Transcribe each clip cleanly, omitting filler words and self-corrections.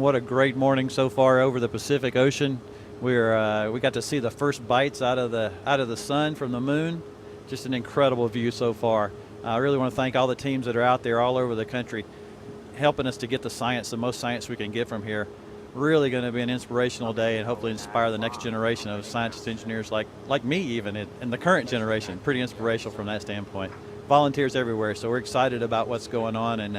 What a great morning so far over the Pacific Ocean. We got to see the first bites out of the sun from the moon. Just an incredible view so far. I really want to thank all the teams that are out there all over the country helping us to get the most science we can get from here. Really going to be an inspirational day and hopefully inspire the next generation of scientists, engineers like me even in the current generation. Pretty inspirational from that standpoint. Volunteers everywhere, so we're excited about what's going on. And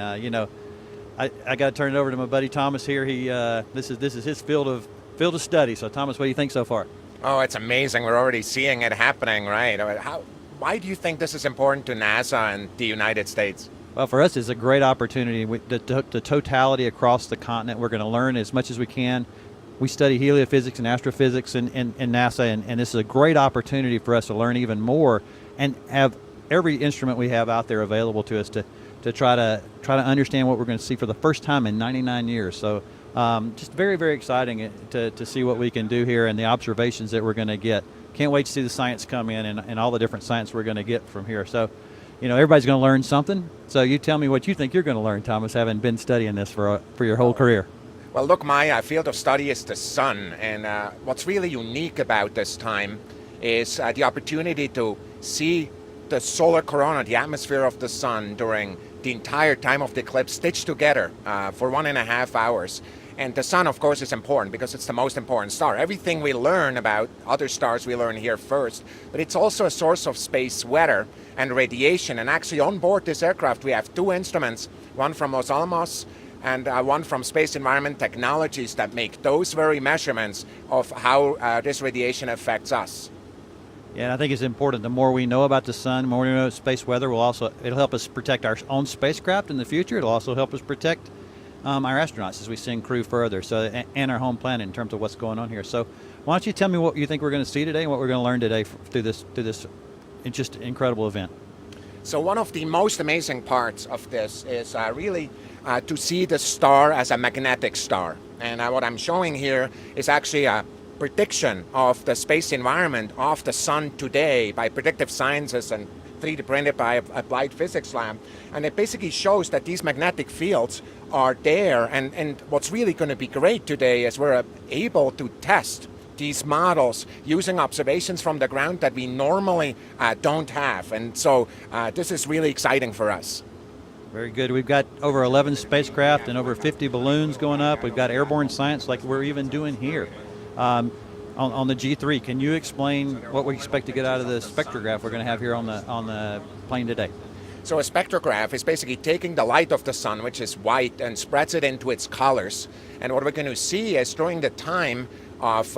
I got to turn it over to my buddy Thomas here. This is his field of study. So Thomas, what do you think so far? Oh, it's amazing. We're already seeing it happening, right? Why do you think this is important to NASA and the United States? Well, for us, it's a great opportunity. The totality across the continent, we're going to learn as much as we can. We study heliophysics and astrophysics in NASA, and this is a great opportunity for us to learn even more and have every instrument we have out there available to us to try to understand what we're going to see for the first time in 99 years. So just very, very exciting to see what we can do here and the observations that we're going to get. Can't wait to see the science come in and all the different science we're going to get from here. So, everybody's going to learn something. So you tell me what you think you're going to learn, Thomas, having been studying this for your whole career. Well, look, my field of study is the sun. And what's really unique about this time is the opportunity to see the solar corona, the atmosphere of the sun, during the entire time of the eclipse stitched together for 1.5 hours. And the sun, of course, is important because it's the most important star. Everything we learn about other stars we learn here first, but it's also a source of space weather and radiation. And actually on board this aircraft we have two instruments, one from Los Alamos and one from Space Environment Technologies, that make those very measurements of how this radiation affects us. Yeah, and I think it's important. The more we know about the sun, the more we know about space weather, it'll help us protect our own spacecraft in the future. It'll also help us protect our astronauts as we send crew further, and our home planet in terms of what's going on here. So why don't you tell me what you think we're going to see today and what we're going to learn today through this just incredible event. So one of the most amazing parts of this is really to see the star as a magnetic star. And what I'm showing here is actually a prediction of the space environment of the sun today by predictive sciences and 3D printed by applied physics lab. And it basically shows that these magnetic fields are there. And what's really going to be great today is we're able to test these models using observations from the ground that we normally don't have. And so this is really exciting for us. Very good. We've got over 11 spacecraft and over 50 balloons going up. We've got airborne science like we're even doing here. On the G3, can you explain what we expect to get out of the spectrograph we're going to have here on the plane today? So a spectrograph is basically taking the light of the sun, which is white, and spreads it into its colors. And what we're going to see is during the time of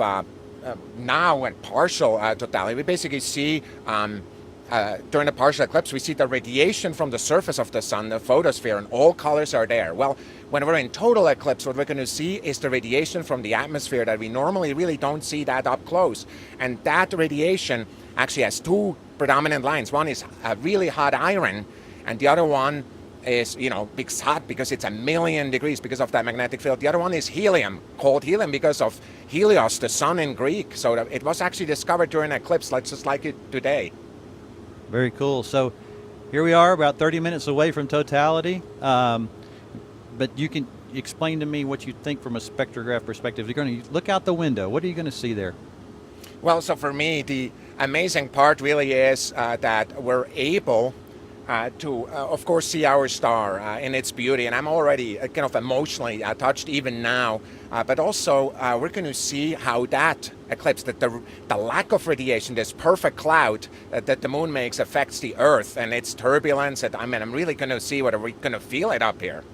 now and partial totality, we basically see during the partial eclipse, we see the radiation from the surface of the sun, the photosphere, and all colors are there. Well, when we're in total eclipse, what we're going to see is the radiation from the atmosphere that we normally really don't see that up close. And that radiation actually has two predominant lines. One is really hot iron, and the other one is, it's hot because it's 1,000,000 degrees because of that magnetic field. The other one is helium, called helium because of Helios, the sun in Greek. So it was actually discovered during an eclipse, just like it today. Very cool. So here we are about 30 minutes away from totality. But you can explain to me what you think from a spectrograph perspective. You're going to look out the window. What are you going to see there? Well, so for me, the amazing part really is that we're able to, of course, see our star in its beauty. And I'm already kind of emotionally touched even now. But also, we're going to see how that eclipse, that the lack of radiation, this perfect cloud that the moon makes, affects the Earth and its turbulence. I'm really going to see whether we're going to feel it up here.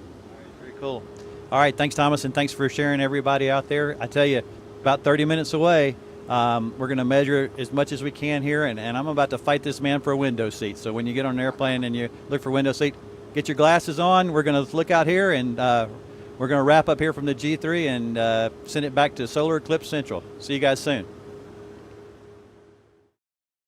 Very cool. All right, thanks, Thomas, and thanks for sharing everybody out there. I tell you, about 30 minutes away, we're going to measure as much as we can here, and I'm about to fight this man for a window seat. So when you get on an airplane and you look for a window seat, get your glasses on. We're going to look out here, and we're going to wrap up here from the G3 and send it back to Solar Eclipse Central. See you guys soon.